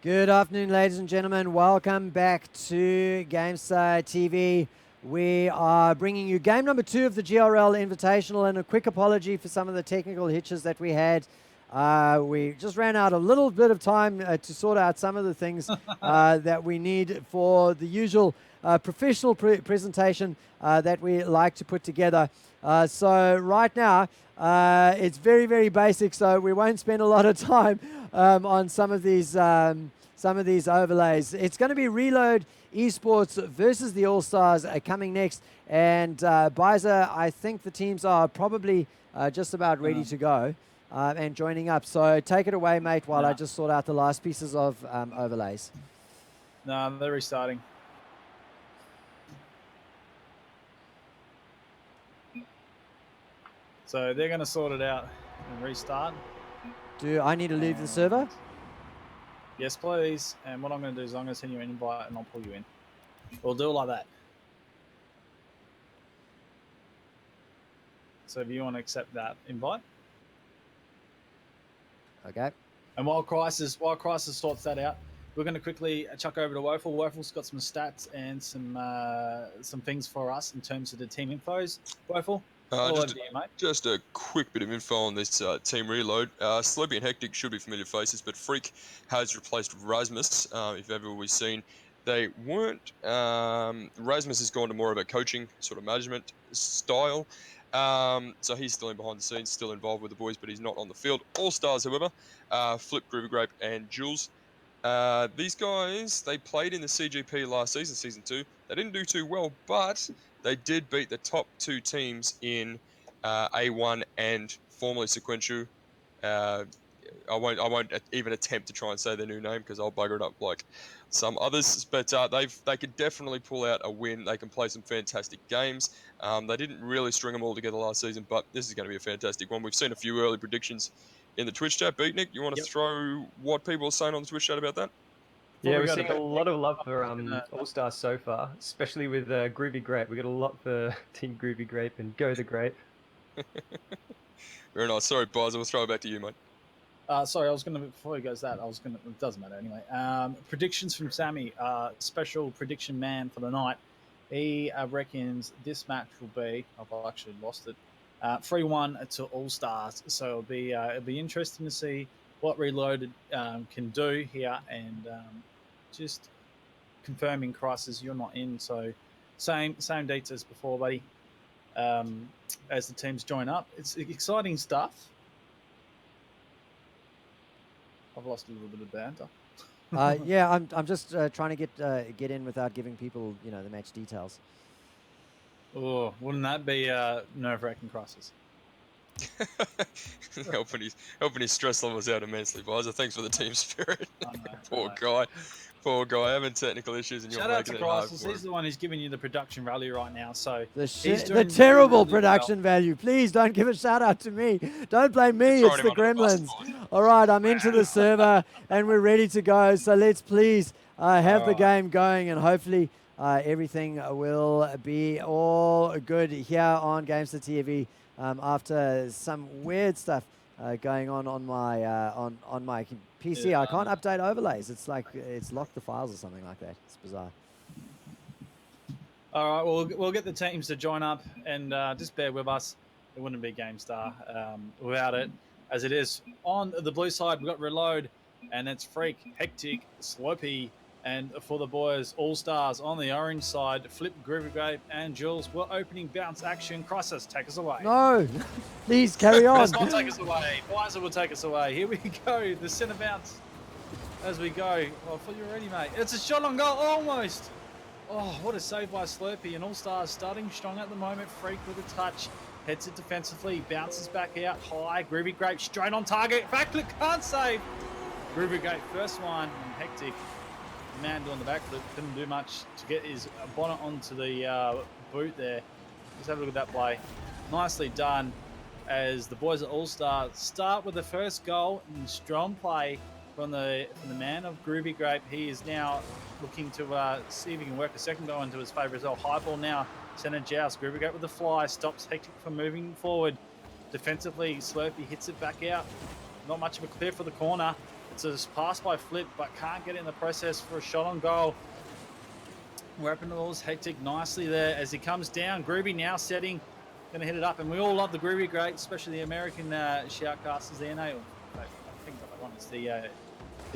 Good afternoon, ladies and gentlemen. Welcome back to Gamestah TV. We are bringing you game number 2 of the GRL Invitational, and a quick apology for some of the technical hitches that we had. We just ran out a little bit of time to sort out some of the things that we need for the usual professional presentation that we like to put together. So right now, it's very, very basic, so we won't spend a lot of time on some of these overlays. It's going to be Reload Esports versus the Allstars coming next. And Biza, I think the teams are probably just about ready to go and joining up. So take it away, mate, while I just sort out the last pieces of overlays. No, they're restarting. So they're going to sort it out and restart. Do I need to leave the server? Yes, please. And what I'm going to do is I'm going to send you an invite and I'll pull you in. We'll do it like that. So if you want to accept that invite. Okay. And while Crisis sorts that out, we're going to quickly chuck over to Woeful. Woeful's got some stats and some things for us in terms of the team infos. Woeful, just a quick bit of info on this team reload. Slopey and Hectic should be familiar faces, but Freak has replaced Rasmus, if ever we've seen. They weren't. Rasmus has gone to more of a coaching sort of management style. So he's still in behind the scenes, still involved with the boys, but he's not on the field. Allstars, however, Flip, Groovy Grape, and Jules. These guys, they played in the CGP last season, Season 2. They didn't do too well, but they did beat the top 2 teams in A1 and formerly Sequential. I won't even attempt to try and say their new name because I'll bugger it up like some others. But they could definitely pull out a win. They can play some fantastic games. They didn't really string them all together last season, but this is going to be a fantastic one. We've seen a few early predictions in the Twitch chat. Beatnik, you want to throw what people are saying on the Twitch chat about that? Yeah, we're seeing a lot of love for All-Stars so far, especially with Groovy Grape. We got a lot for Team Groovy Grape and Go the Grape. Very nice. Sorry, Buzz. We'll throw it back to you, mate. Sorry, before he goes that, it doesn't matter anyway. Predictions from Sammy, special prediction man for the night. He reckons this match will be, I've actually lost it, 3-1 to All-Stars. So it'll be interesting to see what Reloaded can do here, and just confirming, Crisis, you're not in, so same dates as before, buddy. As the teams join up, it's exciting stuff. I've lost a little bit of banter. Yeah, I'm just trying to get in without giving people, the match details. Oh, wouldn't that be nerve-wracking, Crisis? helping his stress levels out immensely, Biza. Thanks for the team spirit. Poor guy, having technical issues, and shout you're out to Crisis. He's the one who's giving you the production value right now. So the terrible production value. Please don't give a shout out to me. Don't blame me. It's the Gremlins. All right, I'm into the server and we're ready to go. So let's please have the game going, and hopefully everything will be all good here on Gamestah TV. After some weird stuff going on my on my PC, I can't update overlays. It's like it's locked the files or something like that. It's bizarre. All right, we'll get the teams to join up, and just bear with us. It wouldn't be Gamestah without it. As it is on the blue side, we've got Reload, and it's Freak, Hectic, Slopey. And for the boys, All-Stars on the orange side, Flip, Groovy Grape, and Jules. We're opening bounce action. Crisis, take us away. No, please carry on. Let's not take us away. Biza will take us away. Here we go. The center bounce as we go. Oh, I thought you were ready, mate. It's a shot on goal, almost. Oh, what a save by Slurpee. And All-Stars starting strong at the moment. Freak with a touch. Heads it defensively. Bounces back out high. Groovy Grape straight on target. Backflip can't save. Groovy Grape first one. And Hectic. Man doing the backflip, couldn't do much to get his bonnet onto the boot there. Let's have a look at that play. Nicely done, as the boys at All-Star start with the first goal in strong play from the man of Groovy Grape. He is now looking to see if he can work a second goal into his favour as well. High ball now, centre joust. Groovy Grape with the fly, stops Hectic from moving forward. Defensively, Slurpee hits it back out. Not much of a clear for the corner. It's a pass by Flip, but can't get in the process for a shot on goal. Weapon balls Hectic nicely there as he comes down. Groovy now setting, going to hit it up, and we all love the Groovy Great, especially the American shoutcasters there. No, I think that one is the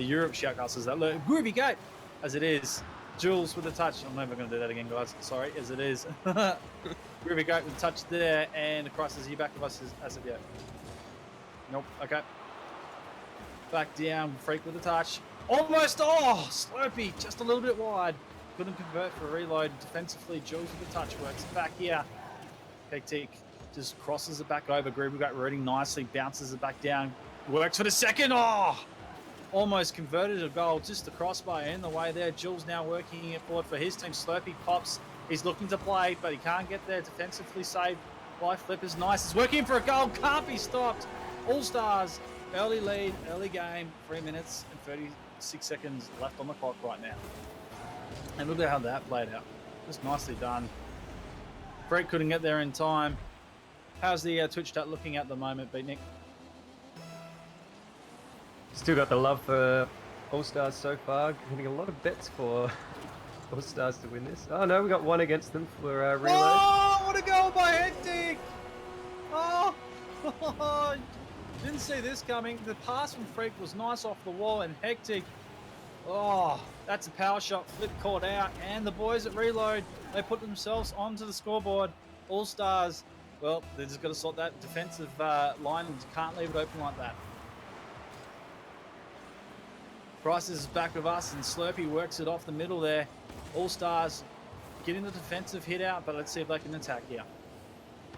Europe shoutcasters that look Groovy Great as it is. Jules with the touch. I'm never going to do that again, guys. Sorry, as it is. Groovy Great with the touch there, and across as he back of us as of yet. Nope. Okay. Back down. Freak with the touch. Almost. Oh, Slurpee just a little bit wide. Couldn't convert for a reload. Defensively, Jules with the touch works back here. Hectic just crosses it back over. Groovy Great rooting nicely. Bounces it back down. Works for the second. Oh! Almost converted a goal, just the crossbar in the way there. Jules now working it forward for his team. Slurpee pops. He's looking to play, but he can't get there. Defensively saved by Flip is nice. He's working for a goal. Can't be stopped. All-Stars, early lead, early game. 3 minutes and 36 seconds left on the clock right now. And look at how that played out. Just nicely done. Brett couldn't get there in time. How's the Twitch chat looking at the moment, Beatnik? Still got the love for All-Stars so far. Getting a lot of bets for All-Stars to win this. Oh no, we got one against them for reload. Oh, what a goal by Hectic! Oh, didn't see this coming. The pass from Freak was nice off the wall, and Hectic. Oh, that's a power shot. Flip caught out, and the boys at Reload, they put themselves onto the scoreboard. All-Stars, well, they just got to sort that defensive line and can't leave it open like that. Price is back with us, and Slurpee works it off the middle there. All-Stars getting the defensive hit out, but let's see if they can attack here.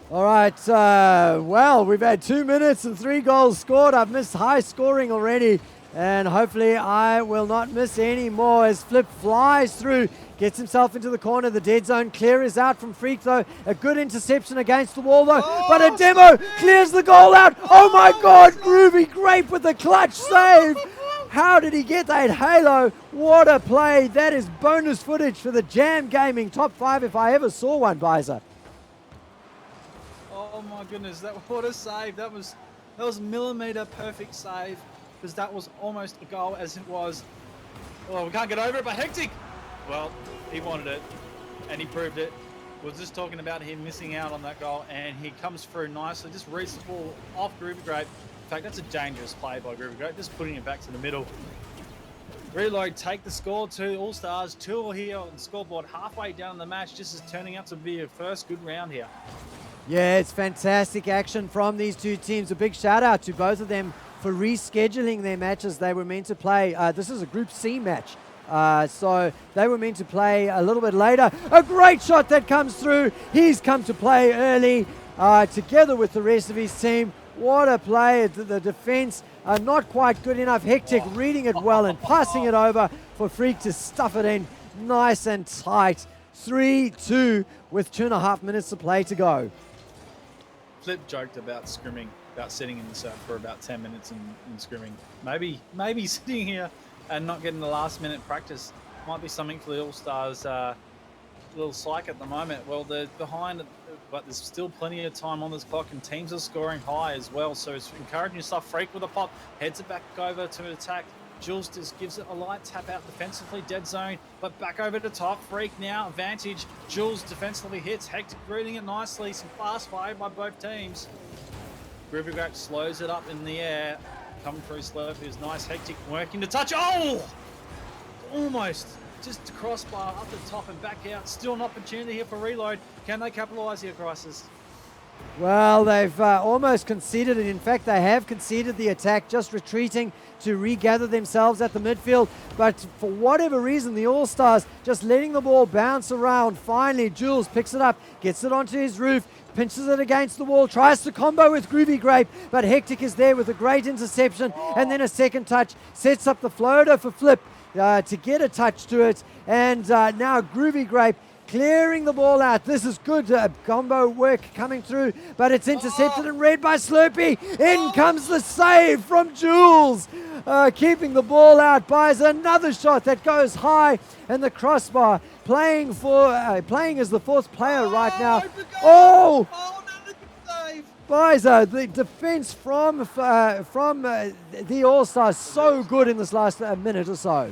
All right, well, we've had 2 minutes and 3 goals scored. I've missed high scoring already, and hopefully I will not miss any more as Flip flies through, gets himself into the corner. The dead zone clear is out from Freak, though. A good interception against the wall, though. But a demo clears the goal out. Oh, my God, Groovy Grape with the clutch save. How did he get that halo? What a play. That is bonus footage for the Jam Gaming top 5 if I ever saw one, Bizer. Oh my goodness, what a save. That was millimeter perfect save, because that was almost a goal as it was. Oh, we can't get over it, but Hectic. Well, he wanted it and he proved it. We're just talking about him missing out on that goal, and he comes through nicely, just reads the ball off Groovy Grape. In fact, that's a dangerous play by Groovy Grape, just putting it back to the middle. Reload take the score to All-Stars. 2 here on the scoreboard, halfway down the match. This is turning out to be a first good round here. Yeah, it's fantastic action from these two teams. A big shout out to both of them for rescheduling their matches they were meant to play. This is a Group C match. So they were meant to play a little bit later. A great shot that comes through. He's come to play early together with the rest of his team. What a play. The defense not quite good enough. Hectic reading it well and passing it over for Freak to stuff it in nice and tight. 3-2 with 2.5 minutes to play to go. Flip joked about scrimming, about sitting in the surf for about 10 minutes and scrimming. Maybe sitting here and not getting the last minute practice might be something for the All-Stars little psych at the moment. Well, they're behind, but there's still plenty of time on this clock, and teams are scoring high as well. So it's encouraging stuff. Freak with a pop, heads it back over to attack. Jules just gives it a light tap out defensively, dead zone, but back over to top. Freak now, advantage. Jules defensively hits. Hectic reading it nicely. Some fast fire by both teams. Groovy Grape slows it up in the air. Coming through Slurpee is nice. Hectic working to touch. Oh! Almost. Just to crossbar up the top and back out. Still an opportunity here for Reload. Can they capitalise here, Crisis? Well, they've almost conceded it. In fact, they have conceded the attack, just retreating to regather themselves at the midfield. But for whatever reason, the All-Stars just letting the ball bounce around. Finally, Jules picks it up, gets it onto his roof, pinches it against the wall, tries to combo with Groovy Grape, but Hectic is there with a great interception, and then a second touch, sets up the floater for Flip to get a touch to it, and now Groovy Grape clearing the ball out. This is good combo work coming through, but it's intercepted and read by Slurpee. In comes the save from Jules. Keeping the ball out, buys another shot that goes high, and the crossbar playing as the fourth player right now. Oh, another good save. Biza, the defense from the All-Stars so good in this last minute or so.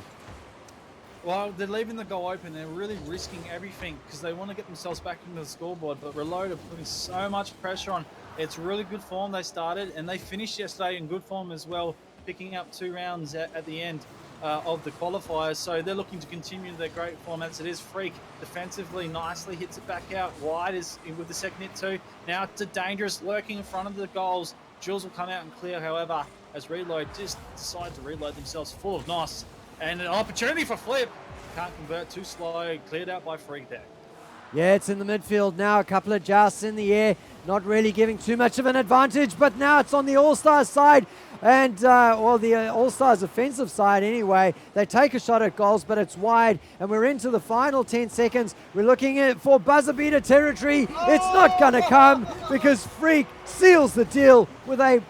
Well, they're leaving the goal open. They're really risking everything because they want to get themselves back into the scoreboard. But Reload are putting so much pressure on. It's really good form they started, and they finished yesterday in good form as well, picking up 2 rounds at the end of the qualifiers. So they're looking to continue their great form as it is. Freak defensively nicely hits it back out wide with the second hit too. Now it's a dangerous lurking in front of the goals. Jules will come out and clear, however, as Reload just decide to reload themselves full of NOS. And an opportunity for Flip. Can't convert, too slow. Cleared out by Freak there. Yeah, it's in the midfield now. A couple of jousts in the air. Not really giving too much of an advantage, but now it's on the All-Stars side. And, the All-Stars offensive side anyway. They take a shot at goals, but it's wide. And we're into the final 10 seconds. We're looking for buzzer beater territory. It's not going to come because Freak seals the deal with a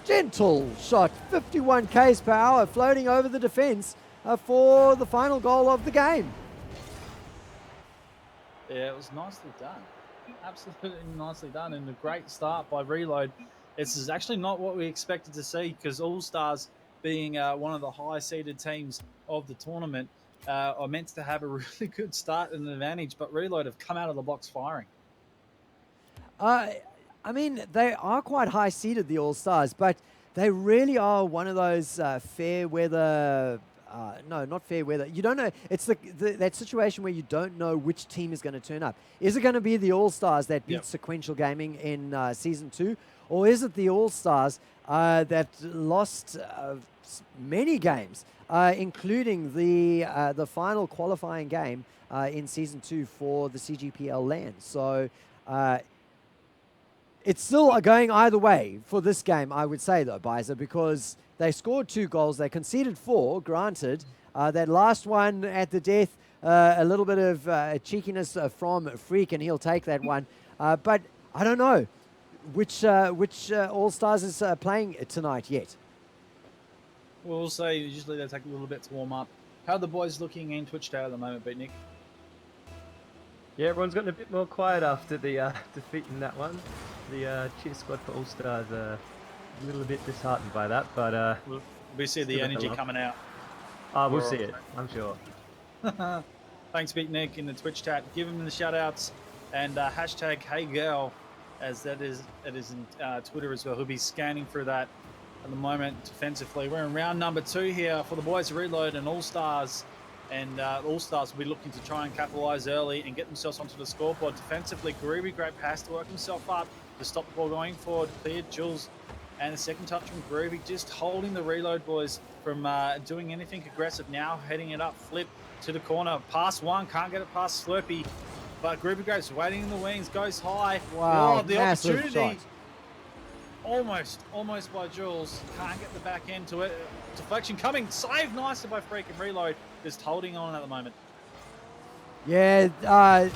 gentle shot, 51 k's per hour, floating over the defense for the final goal of the game. Yeah, it was nicely done. Absolutely nicely done, and a great start by Reload. This is actually not what we expected to see because All-Stars, being one of the high-seeded teams of the tournament, are meant to have a really good start and an advantage, but Reload have come out of the box firing. I mean, they are quite high-seeded, the All-Stars, but they really are one of those fair weather. No, not fair weather. You don't know. It's that situation where you don't know which team is going to turn up. Is it going to be the All-Stars that beat Sequential Gaming in Season 2? Or is it the All-Stars that lost many games, including the final qualifying game in Season 2 for the CGPL LAN? So it's still going either way for this game, I would say, though, Biza, because they scored 2 goals. They conceded 4, granted. That last one at the death, a little bit of cheekiness from Freak, and he'll take that one. But I don't know which All-Stars is playing tonight yet. We'll say usually they take a little bit to warm up. How are the boys looking in Twitch Tower at the moment, Beat Nick? Yeah, everyone's gotten a bit more quiet after the defeat in that one. The cheer squad for All-Stars a little bit disheartened by that, but we see the energy coming out. We'll see it, I'm sure. Thanks, Beat Nick, in the Twitch chat. Give him the shout-outs and hashtag HeyGirl, as that is in Twitter as well. He'll be scanning through that at the moment defensively. We're in round number 2 here for the boys to Reload and All-Stars. And All-Stars will be looking to try and capitalise early and get themselves onto the scoreboard. Defensively, Groovy Grape has to work himself up to stop the ball going forward. Cleared Jules. And a second touch from Groovy, just holding the Reload boys from doing anything aggressive. Now heading it up, Flip to the corner. Pass one, can't get it past Slurpee. But Groovy Grape's waiting in the wings, goes high. Wow, the massive opportunity. shot. Almost by Jules. Can't get the back end to it. Deflection coming, saved nicely by Freak, and Reload just holding on at the moment. Yeah, I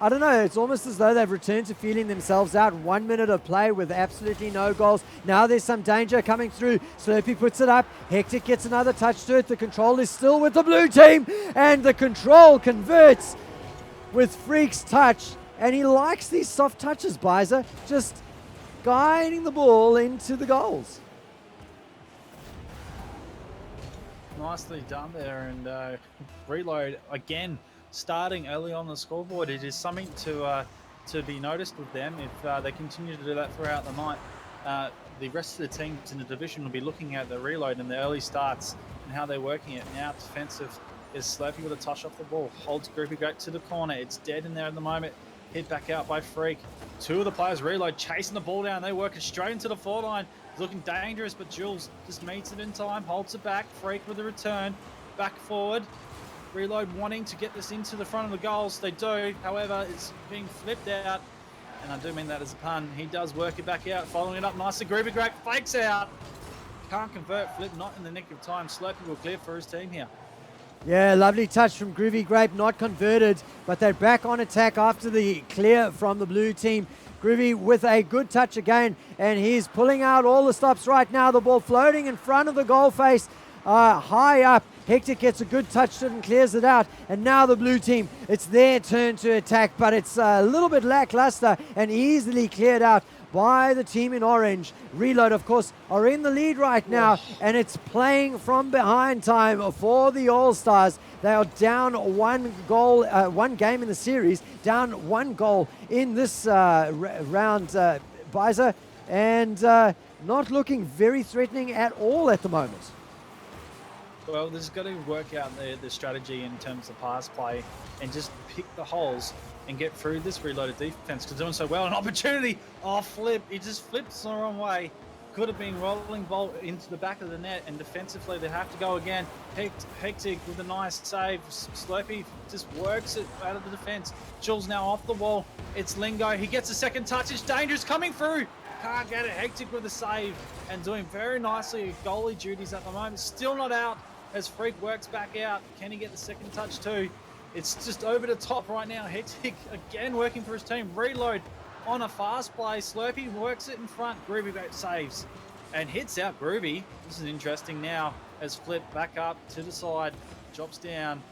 don't know, it's almost as though they've returned to feeling themselves out. 1 minute of play with absolutely no goals. Now there's some danger coming through. Slurpee puts it up. Hectic gets another touch to it. The control is still with the blue team, and the control converts with Freak's touch. And he likes these soft touches, Biza, just guiding the ball into the goals. Nicely done there, and Reload again starting early on the scoreboard. It is something to be noticed with them. If they continue to do that throughout the night, the rest of the teams in the division will be looking at the Reload and the early starts and how they're working it. Now defensive is Slurpee with a touch off the ball, holds Groovy Grape to the corner. It's dead in there at the moment. Hit back out by Freak. 2 of the players Reload chasing the ball down. They work it straight into the forward line. Looking dangerous, but Jules just meets it in time, holds it back. Freak with a return, back forward. Reload wanting to get this into the front of the goals. They do, however, it's being flipped out. And I do mean that as a pun. He does work it back out, following it up nicely. Groovy Grape fakes out. Can't convert, Flip not in the nick of time. Slurpee will clear for his team here. Yeah, lovely touch from Groovy Grape, not converted, but they're back on attack after the clear from the blue team. Groovy with a good touch again, and he's pulling out all the stops right now. The ball floating in front of the goal face, high up. Hectic gets a good touch to it and clears it out. And now the blue team, it's their turn to attack, but it's a little bit lackluster and easily cleared out by the team in orange. Reload, of course, are in the lead right now, and it's playing from behind time for the All-Stars. They are down 1 goal, 1 game in the series, down 1 goal in this round, Bizer, and not looking very threatening at all at the moment. Well, there's got to work out the strategy in terms of pass play and just pick the holes and get through this reloaded defense, because doing so well. An opportunity, flip, it just flips the wrong way. Could have been rolling ball into the back of the net, and defensively they have to go again. Hectic with a nice save. Slurpee just works it out of the defense. Jules now off the wall. It's Lingo. He gets a second touch. It's dangerous coming through. Can't get it. Hectic with a save and doing very nicely goalie duties at the moment. Still not out as Freak works back out. Can he get the second touch too? It's just over the top right now. Hectic again working for his team. Reload on a fast play. Slurpee works it in front. Groovy saves and hits out Groovy. This is interesting now as Flip back up to the side, drops down.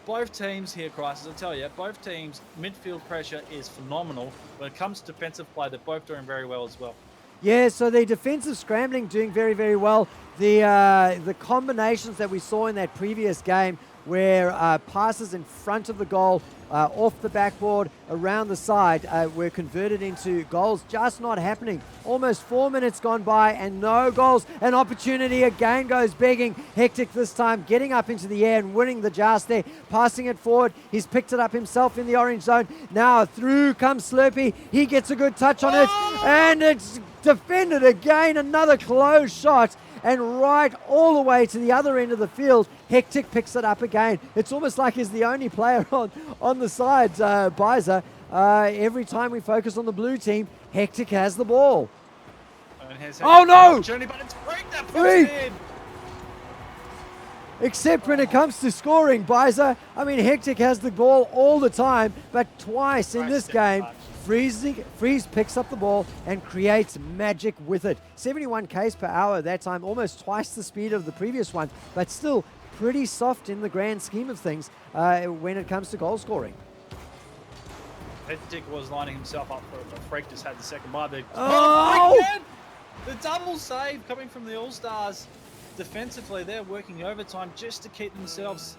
Both teams here, Crisis, I tell you, both teams' midfield pressure is phenomenal. When it comes to defensive play, they're both doing very well as well. Yeah, so the defensive scrambling doing very, very well. The combinations that we saw in that previous game where passes in front of the goal, off the backboard, around the side, were converted into goals, just not happening. Almost 4 minutes gone by and no goals. An opportunity again goes begging. Hectic this time getting up into the air and winning the joust there, passing it forward. He's picked it up himself in the orange zone. Now through comes Slurpee. He gets a good touch on it, and it's defended again. Another close shot. And right all the way to the other end of the field, Hectic picks it up again. It's almost like he's the only player on the side, Bizer. Every time we focus on the blue team, Hectic has the ball. Oh no! But it's Freak that puts it in. Except when it comes to scoring, Bizer. I mean, Hectic has the ball all the time, but twice in this game, Freeze picks up the ball and creates magic with it. 71 k's per hour that time, almost twice the speed of the previous one, but still pretty soft in the grand scheme of things when it comes to goal scoring. Hectic was lining himself up for it, but Freak just had the second bite. Oh! The double save coming from the All-Stars. Defensively, they're working overtime just to keep themselves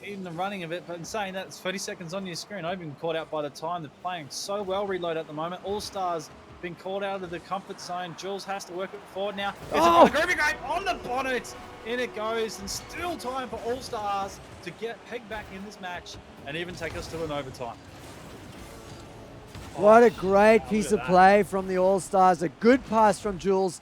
in the running of it. But in saying that, it's 30 seconds on your screen. I've been caught out by the time. They're playing so well Reload at the moment. All-Stars been called out of the comfort zone. Jules has to work it forward now. It's a groovy grape on the bonnet. In it goes, and still time for All-Stars to get pegged back in this match and even take us to an overtime. What a great piece of play from the All-Stars. A good pass from Jules,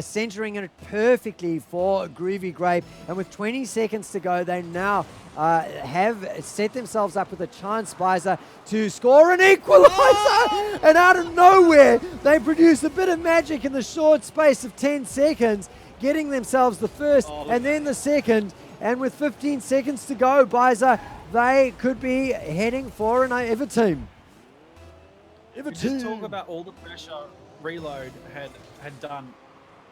centering it perfectly for Groovy Grape. And with 20 seconds to go, they now have set themselves up with a chance, Bizer, to score an equalizer. And out of nowhere, they produce a bit of magic in the short space of 10 seconds, getting themselves the first and then the second. And with 15 seconds to go, Bizer, they could be heading for an ever team. We just talk about all the pressure Reload had done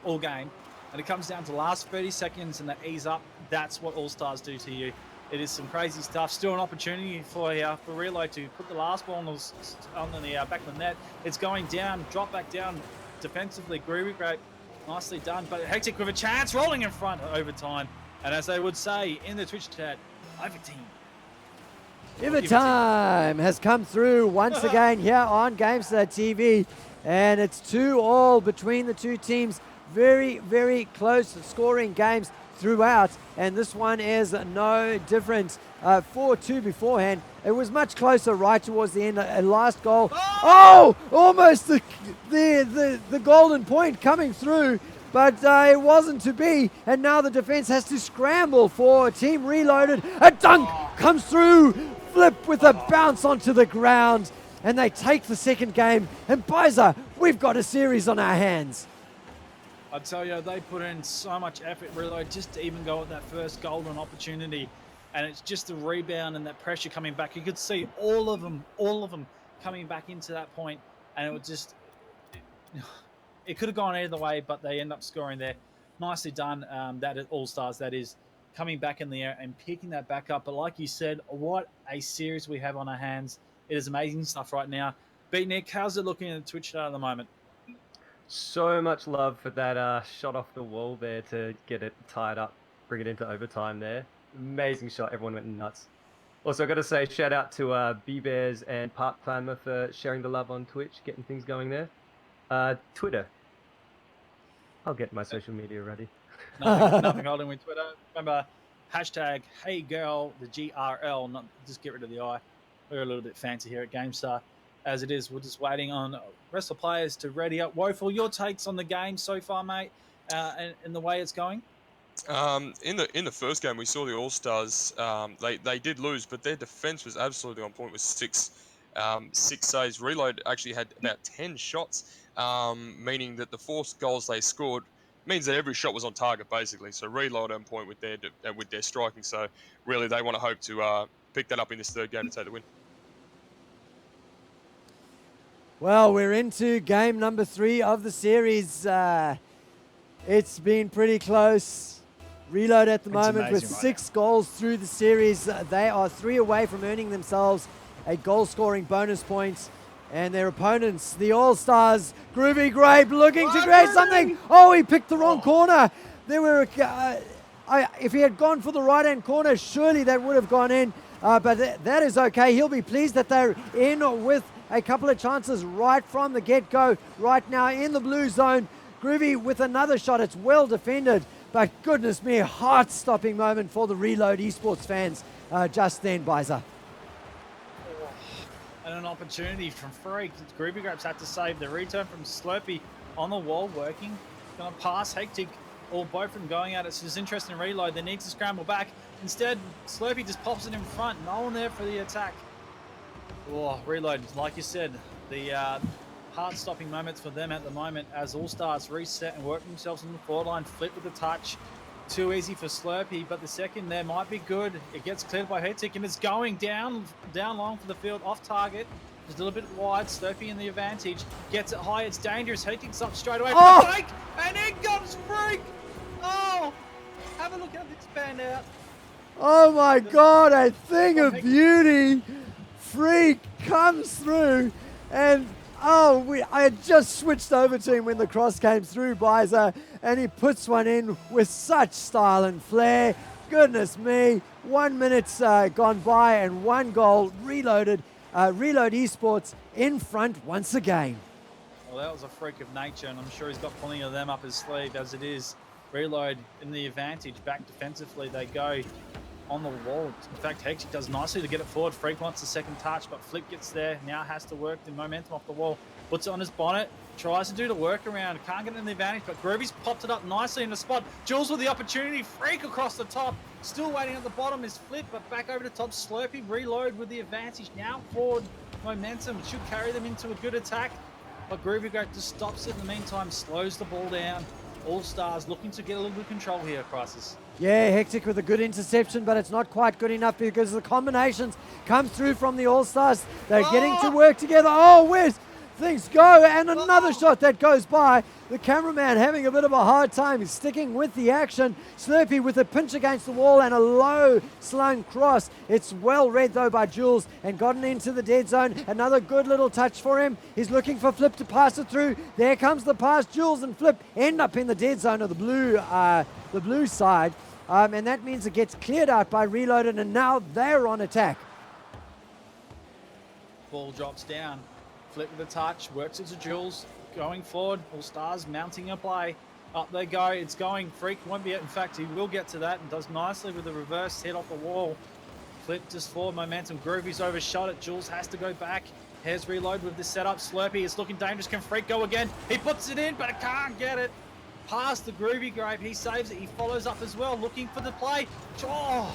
all game, and it comes down to the last 30 seconds and they ease up. That's what All-Stars do to you. It is some crazy stuff. Still an opportunity for Reload to put the last ball on the back of the net. It's going down, drop back down defensively. Groovy Grape, nicely done, but Hectic with a chance, rolling in front overtime. And as they would say in the Twitch chat, overteam. Overtime has come through once again here on Gamestah TV, and it's 2-2 between the two teams. Very, very close scoring games throughout, and this one is no different. 4-2 beforehand. It was much closer right towards the end. Last goal. Oh, almost the golden point coming through, but it wasn't to be. And now the defense has to scramble for Team Reloaded. A dunk comes through. Flip with a bounce onto the ground, and they take the second game. And Bizer, we've got a series on our hands. I tell you, they put in so much effort, Reload, just to even go at that first golden opportunity. And it's just the rebound and that pressure coming back. You could see all of them coming back into that point, and it was just, it could have gone either way, but they end up scoring there. Nicely done. That is All-Stars, that is. coming back in the air and picking that back up. But like you said, what a series we have on our hands. It is amazing stuff right now. Beat Nick, how's it looking at Twitch at the moment? So much love for that shot off the wall there to get it tied up, bring it into overtime there. Amazing shot. Everyone went nuts. Also, I've got to say, shout out to B-Bears and Park Climber for sharing the love on Twitch, getting things going there. Twitter. I'll get my social media ready. Nothing holding with Twitter. Remember, hashtag HeyGirl, the GRL, not just get rid of the I. We're a little bit fancy here at Gamestah. As it is, we're just waiting on rest of players to ready up. Woeful, your takes on the game so far, mate, and the way it's going? In the first game, we saw the All-Stars. They did lose, but their defense was absolutely on point with six saves. Reload actually had about 10 shots, meaning that the 4 goals they scored means that every shot was on target, basically. So Reload on point with their striking. So really, they want to hope to pick that up in this third game to take the win. Well, we're into game number 3 of the series. It's been pretty close. Reload at the moment with 6 goals through the series. They are 3 away from earning themselves a goal-scoring bonus point. And their opponents, the All-Stars, Groovy Grape, looking to create something. Oh, he picked the wrong corner. There were, if he had gone for the right-hand corner, surely that would have gone in. But that is okay. He'll be pleased that they're in with a couple of chances right from the get-go. Right now in the blue zone. Groovy with another shot. It's well defended. But goodness me, heart-stopping moment for the Reload esports fans just then, Bizer. And an opportunity from Freak. Groovy Grapes had to save the return from Slurpee on the wall, working. Going to pass Hectic, or both of them going at it. So it's interesting Reload. They need to scramble back. Instead, Slurpee just pops it in front. No one there for the attack. Oh, Reload, like you said, the heart-stopping moments for them at the moment as All-Stars reset and work themselves on the forward line. Flip with the touch. Too easy for Slurpee, but the second there might be good. It gets cleared by Hectic, and it's going down long for the field, off target. Just a little bit wide. Slurpee in the advantage. Gets it high. It's dangerous. Hectic's up straight away. Oh! For the fake, and in comes Freak. Oh, have a look at this pan out. Oh my God, a thing of beauty. Freak comes through, and I had just switched over to him when the cross came through, Bizer, and he puts one in with such style and flair. Goodness me, 1 minute's gone by and 1 goal. Reload esports in front once again. Well, that was a freak of nature, and I'm sure he's got plenty of them up his sleeve as it is. Reload in the advantage, back defensively they go on the wall. In fact, Hectic does nicely to get it forward. Freak wants the second touch, but Flip gets there. Now has to work the momentum off the wall. Puts it on his bonnet. Tries to do the workaround. Can't get in the advantage, but Groovy's popped it up nicely in the spot. Jules with the opportunity. Freak across the top. Still waiting at the bottom is Flip, but back over the top. Slurpee Reload with the advantage. Now forward momentum. Should carry them into a good attack. But Groovy Grape just stops it in the meantime. Slows the ball down. All-Stars looking to get a little bit of control here, Crisis. Yeah, Hectic with a good interception, but it's not quite good enough because the combinations come through from the All-Stars. They're getting to work together. Oh, where's things go? And another shot that goes by. The cameraman having a bit of a hard time. He's sticking with the action. Slurpee with a pinch against the wall and a low slung cross. It's well read though by Jules and gotten into the dead zone. Another good little touch for him. He's looking for Flip to pass it through. There comes the pass. Jules and Flip end up in the dead zone of the blue side. And that means it gets cleared out by Reloaded, and now they're on attack. Ball drops down. Flip with a touch. Works it to Jules. Going forward. All-Stars mounting a play. Up they go. It's going. Freak won't be it. In fact, he will get to that and does nicely with the reverse hit off the wall. Flip just forward momentum. Groovy's overshot it. Jules has to go back. Here's Reload with the setup. Slurpee is looking dangerous. Can Freak go again? He puts it in, but it can't get it. Past the Groovy Grape. He saves it. He follows up as well, looking for the play. Oh,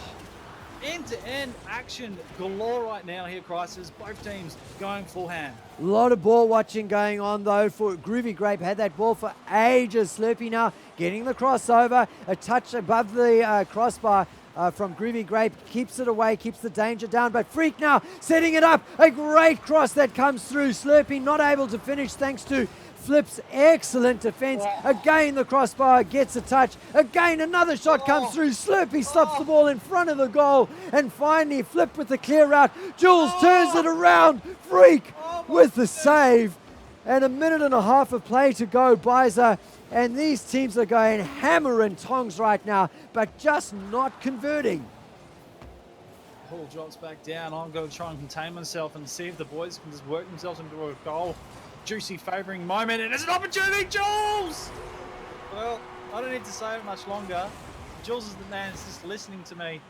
end-to-end action galore right now here, Crisis. Both teams going full hand. A lot of ball watching going on though for Groovy Grape. Had that ball for ages. Slurpee now getting the crossover. A touch above the crossbar from Groovy Grape. Keeps it away, keeps the danger down. But Freak now setting it up. A great cross that comes through. Slurpee not able to finish thanks to Flips, excellent defense. Again, the crossbar gets a touch. Again, another shot comes through. Slurpee stops the ball in front of the goal. And finally, Flip with the clear route. Jules turns it around. Freak with the save. And a minute and a half of play to go, Biza. And these teams are going hammer and tongs right now, but just not converting. Paul drops back down. I'm going to try and contain myself and see if the boys can just work themselves into a goal. Juicy favouring moment, and it's an opportunity, Jules! Well, I don't need to say it much longer. Jules is the man that's just listening to me,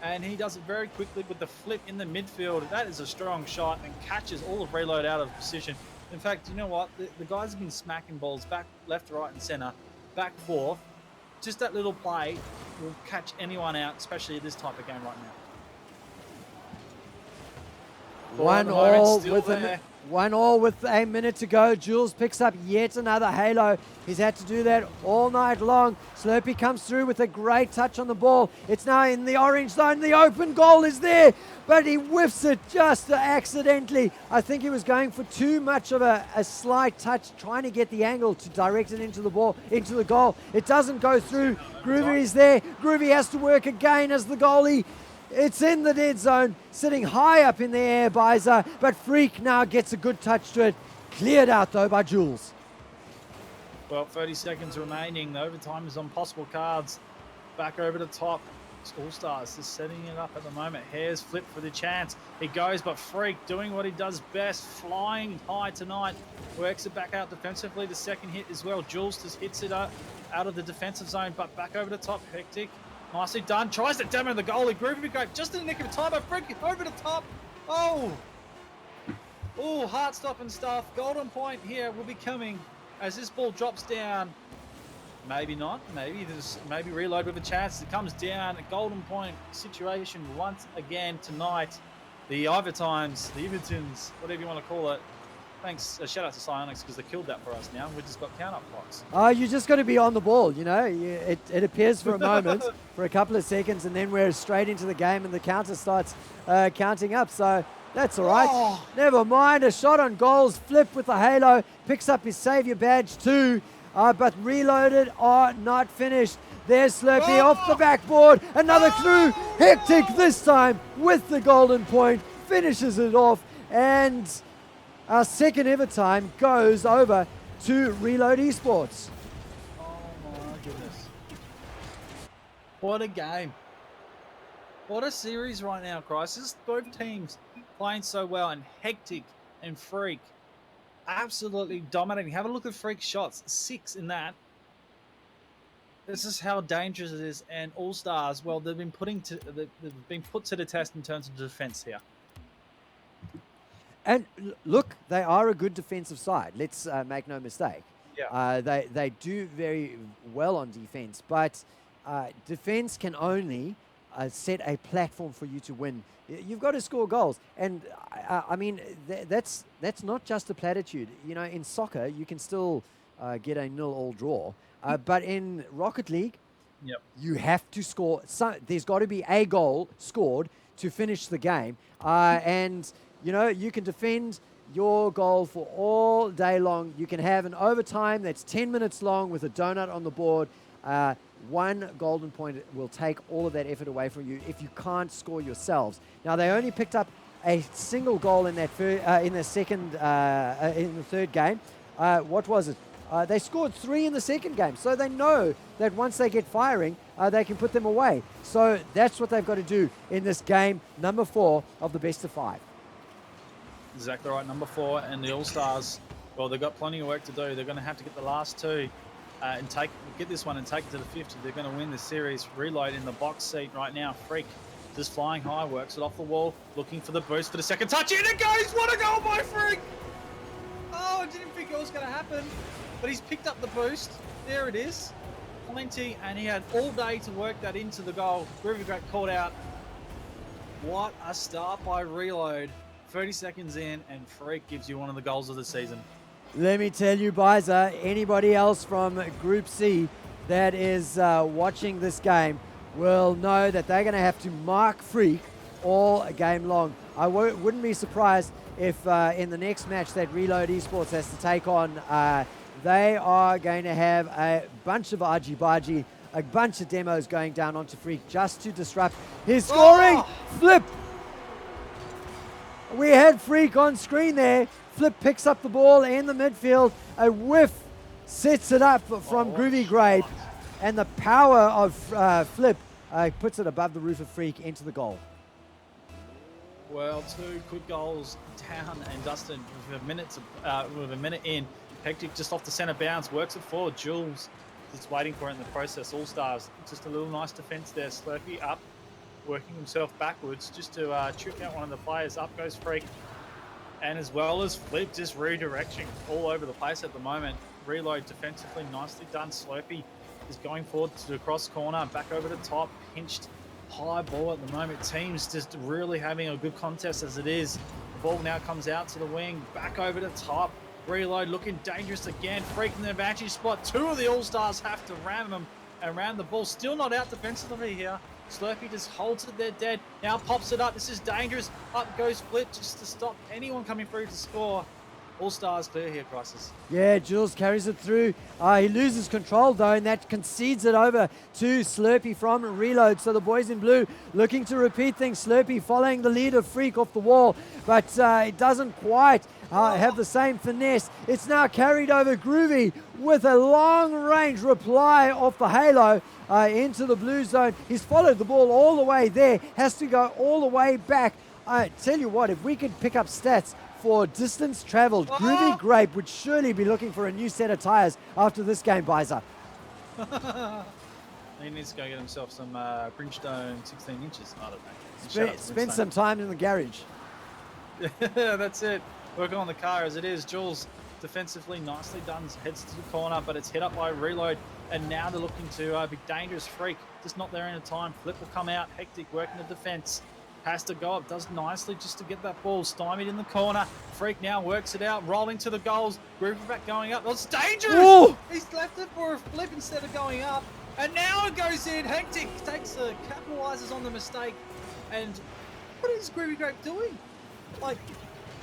and he does it very quickly with the flip in the midfield. That is a strong shot and catches all of Reload out of position. In fact, you know what? The guys have been smacking balls back, left, right, and centre, back, forth. Just that little play will catch anyone out, especially in this type of game right now. 1-1 with a minute to go. Jules picks up yet another halo. He's had to do that all night long. Slurpee comes through with a great touch on the ball. It's now in the orange zone. The open goal is there, but he whiffs it just accidentally. I think he was going for too much of a slight touch, trying to get the angle to direct it into the ball, into the goal. It doesn't go through. Groovy is there. Groovy has to work again as the goalie. It's in the dead zone, sitting high up in the air, Biza, but Freak now gets a good touch to it. Cleared out, though, by Jules. Well, 30 seconds remaining. The overtime is on possible cards. Back over the top. Allstars just setting it up at the moment. Hares flip for the chance. He goes, but Freak doing what he does best, flying high tonight. Works it back out defensively. The second hit as well. Jules just hits it out of the defensive zone, but back over the top. Hectic. Nicely done. Tries to demo the goalie. Groovy great. Just in the nick of time. But Freak over the top. Oh, heart stopping stuff. Golden point here will be coming as this ball drops down. Maybe not. Maybe Reload with a chance. It comes down. A golden point situation once again tonight. The overtimes, the Evertons, whatever you want to call it. Thanks. Shout out to Psyonix because they killed that for us now. We've just got count-up clocks. You just got to be on the ball, you know. It appears for a moment, for a couple of seconds, and then we're straight into the game and the counter starts counting up. So that's all right. Never mind. A shot on goals. Flip with the halo. Picks up his Saviour badge too. But Reloaded are not finished. There's Slurpee off the backboard. Another clue. Hectic this time with the golden point. Finishes it off. And our second ever time goes over to Reload Esports. Oh my goodness. What a game. What a series right now, Crisis. Both teams playing so well, and Hectic and Freak absolutely dominating. Have a look at Freak's shots. 6 in that. This is how dangerous it is. And Allstars, well, they've been put to the test in terms of defense here. And look, they are a good defensive side. Let's make no mistake. Yeah. They do very well on defense, but defense can only set a platform for you to win. You've got to score goals, and I mean that's not just a platitude. You know, in soccer you can still get a 0-0 draw, but in Rocket League, you have to score. There's got to be a goal scored to finish the game, and you know, you can defend your goal for all day long. You can have an overtime that's 10 minutes long with a donut on the board. One golden point will take all of that effort away from you if you can't score yourselves. Now, they only picked up a single goal in that in the third game. What was it? They scored 3 in the second game, so they know that once they get firing, they can put them away. So that's what they've got to do in this game, number 4 of the best of 5. Exactly right, number 4, and the Allstars, well, they've got plenty of work to do. They're going to have to get the last 2 and get this one and take it to the 50. They're going to win the series. Reload in the box seat right now. Freak just flying high, works it off the wall, looking for the boost for the second touch. In it goes! What a goal by Freak! Oh, I didn't think it was going to happen, but he's picked up the boost. There it is. Plenty, and he had all day to work that into the goal. Groovy Great called out. What a start by Reload. 30 seconds in, and Freak gives you one of the goals of the season. Let me tell you, Biza, anybody else from Group C that is watching this game will know that they're going to have to mark Freak all game long. I wouldn't be surprised if in the next match that Reload Esports has to take on, they are going to have a bunch of argy-bargy, a bunch of demos going down onto Freak just to disrupt his scoring. Flip! We had Freak on screen there. Flip picks up the ball in the midfield. A whiff sets it up from Groovy Grape. And the power of Flip puts it above the roof of Freak into the goal. Well, 2 good goals down, and Dustin with a minute in. Hectic just off the centre bounce, works it forward. Jules just waiting for it in the process. Allstars, just a little nice defence there. Slurpee up, working himself backwards just to trick out one of the players. Up goes Freak. And as well as Flip, just redirecting all over the place at the moment. Reload defensively, nicely done. Slurpee is going forward to the cross corner, back over the top, pinched high ball at the moment. Teams just really having a good contest as it is. The ball now comes out to the wing, back over the top. Reload looking dangerous again, Freak in the advantage spot. 2 of the All-Stars have to ram them around the ball. Still not out defensively here. Slurpee just holds it there dead. Now pops it up. This is dangerous. Up goes Flip just to stop anyone coming through to score. All-Stars clear here, Crisis. Yeah, Jules carries it through. He loses control though, and that concedes it over to Slurpee from Reload. So the boys in blue looking to repeat things. Slurpee following the lead of Freak off the wall, but it doesn't quite have the same finesse. It's now carried over Groovy with a long-range reply off the halo into the blue zone. He's followed the ball all the way there, has to go all the way back. I tell you what, if we could pick up stats for distance traveled, Groovy Grape would surely be looking for a new set of tires after this game, Bizer. He needs to go get himself some Bridgestone 16 inches. I don't know. Spend some time in the garage. Yeah, that's it. Working on the car as it is. Jules defensively nicely done, heads to the corner, but it's hit up by Reload, and now they're looking to be dangerous. Freak just not there in time. Flip will come out. Hectic working the defense. Has to go up, does nicely just to get that ball stymied in the corner. Freak now works it out, rolling to the goals. Groovy back going up. That's dangerous! Ooh. He's left it for a flip instead of going up. And now it goes in. Hectic takes capitalizes on the mistake. And what is Groovy Grape doing? Like,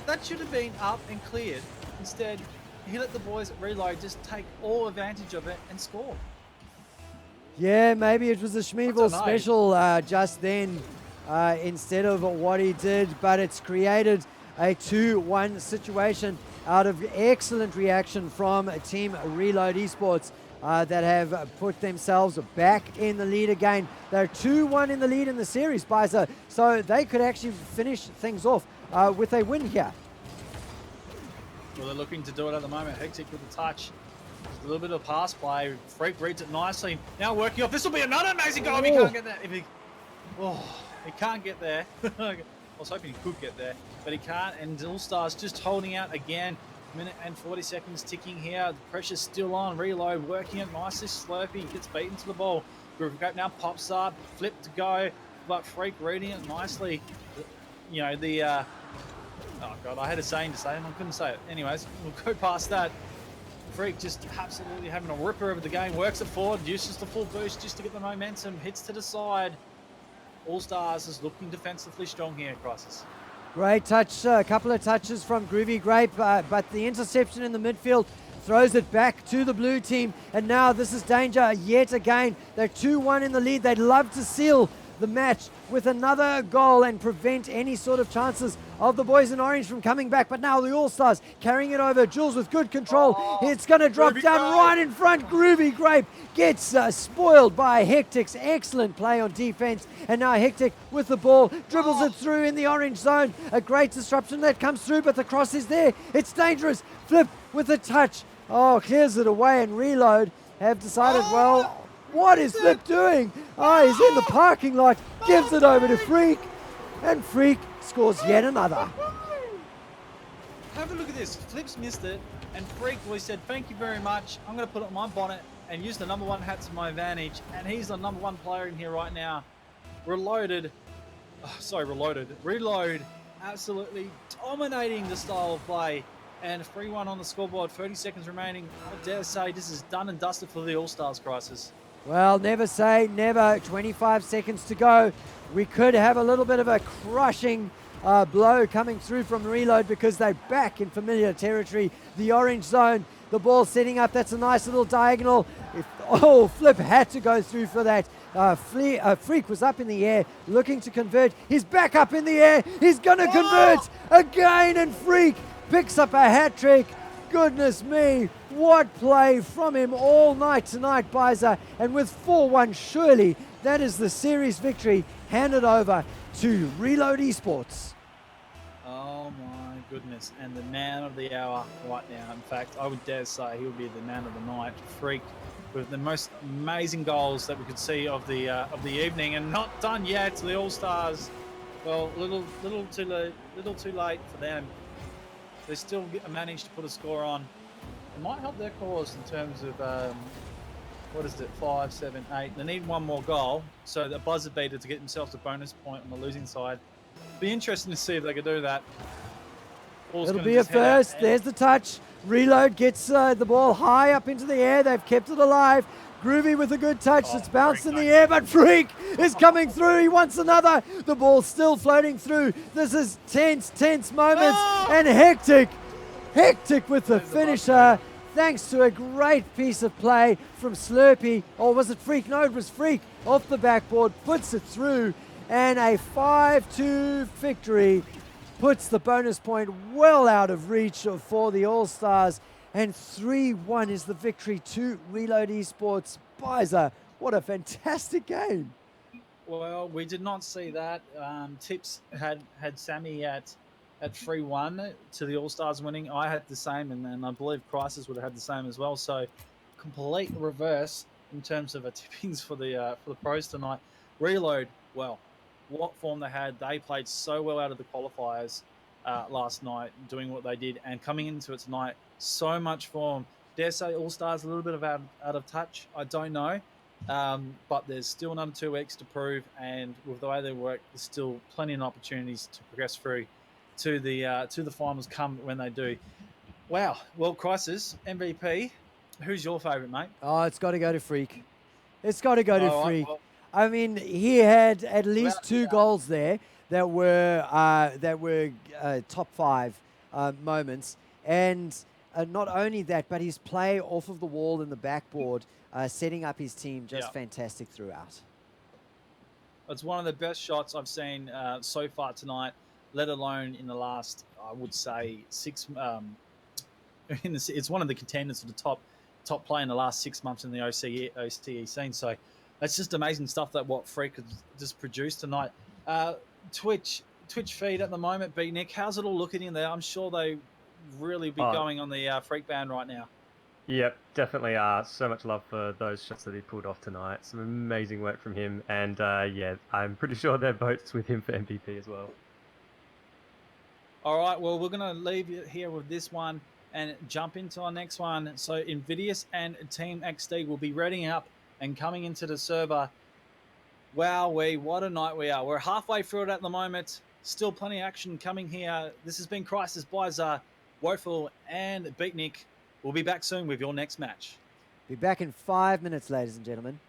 that should have been up and cleared. Instead, he let the boys at Reload just take all advantage of it and score. Yeah, maybe it was a Schmeevel special just then. Instead of what he did, but it's created a 2-1 situation out of excellent reaction from Team Reload Esports that have put themselves back in the lead again. They're 2-1 in the lead in the series, Bizer, so they could actually finish things off with a win here. Well, they're looking to do it at the moment. Hectic with the touch. A little bit of pass play. Freak reads it nicely. Now working off. This will be another amazing goal if he can't get that. He can't get there. I was hoping he could get there, but he can't. And All-Stars just holding out again. Minute and 40 seconds ticking here. The pressure's still on. Reload working it nicely. Slurpee gets beaten to the ball. Groovy Grape now pops up. Flip to go, but Freak reading it nicely. You know, oh God, I had a saying to say and I couldn't say it. Anyways, we'll go past that. Freak just absolutely having a ripper of the game. Works it forward. Uses the full boost just to get the momentum. Hits to the side. All-Stars is looking defensively strong here, Crisis. Great touch, a couple of touches from Groovy Grape, but the interception in the midfield throws it back to the blue team. And now this is danger yet again. They're 2-1 in the lead. They'd love to seal the match with another goal and prevent any sort of chances of the boys in orange from coming back. But now the All-Stars carrying it over. Jules with good control. It's going to drop down right in front. Groovy Grape gets spoiled by Hectic's excellent play on defense. And now Hectic with the ball dribbles it through in the orange zone. A great disruption that comes through, but the cross is there. It's dangerous. Flip with a touch. Oh, clears it away, and Reload have decided, well, what is Flip doing? Oh, he's in the parking lot, gives it over to Freak, and Freak scores yet another. Have a look at this. Flip's missed it, and Freak boy said, thank you very much. I'm going to put it on my bonnet and use the number 1 hat to my advantage, and he's the number 1 player in here right now. Reload, absolutely dominating the style of play. And 3-1 on the scoreboard, 30 seconds remaining. I dare say this is done and dusted for the All-Stars, Crisis. Well, never say never. 25 seconds to go. We could have a little bit of a crushing blow coming through from Reload because they're back in familiar territory. The orange zone, the ball setting up. That's a nice little diagonal. Flip had to go through for that. Freak was up in the air looking to convert. He's back up in the air. He's going to convert again, and Freak picks up a hat trick. Goodness me, what play from him all night tonight, Biza. And with 4-1, surely that is the series victory handed over to Reload Esports. Oh my goodness, and the man of the hour right now. In fact, I would dare say he'll be the man of the night. Freak with the most amazing goals that we could see of the evening, and not done yet. The All-Stars, well, little too late for them. They still managed to put a score on. It might help their cause in terms of, 5, 7, 8. They need one more goal, so the buzzer beater to get themselves a bonus point on the losing side. Be interesting to see if they can do that. It'll be a first. There's the touch. Reload gets the ball high up into the air. They've kept it alive. Groovy with a good touch. It's bounced in the air, but Freak is coming through. He wants another. The ball's still floating through. This is tense moments. And Hectic with the finisher. Thanks to a great piece of play from Slurpee. Or was it Freak? No, it was Freak. Off the backboard, puts it through. And a 5-2 victory puts the bonus point well out of reach for the All-Stars. And 3-1 is the victory to Reload Esports. Biza, what a fantastic game. Well, we did not see that. Tips had Sammy at 3-1 to the All-Stars winning. I had the same, and I believe Crisis would have had the same as well. So complete reverse in terms of tippings for the pros tonight. Reload, well, what form they had. They played so well out of the qualifiers last night, doing what they did, and coming into it tonight, so much form. Dare say All-Stars a little bit out of touch. I don't know, but there's still another 2 weeks to prove, and with the way they work, there's still plenty of opportunities to progress through to the finals come when they do. Wow. Well, Crisis, MVP, who's your favourite, mate? Oh, it's got to go to Freak. It's got to go to Freak. Well, I mean, he had at least 2 goals there that were top 5 moments, and not only that, but his play off of the wall in the backboard, setting up his team, just fantastic throughout. It's one of the best shots I've seen so far tonight, let alone in the last, I would say, 6. It's one of the contenders for the top play in the last 6 months in the OCE scene. So that's just amazing stuff that what Freak has just produced tonight. Twitch feed at the moment, B Nick, how's it all looking in there? I'm sure they really be going on the Freak band right now. Yep, definitely are. So much love for those shots that he pulled off tonight. Some amazing work from him. And yeah, I'm pretty sure their votes with him for MVP as well. All right, well, we're going to leave it here with this one and jump into our next one. So Invitational and Team XD will be readying up and coming into the server. Wowee, what a night we are. We're halfway through it at the moment. Still plenty of action coming here. This has been Crisis, Biza, Woeful, and Beatnik. We'll be back soon with your next match. Be back in 5 minutes, ladies and gentlemen.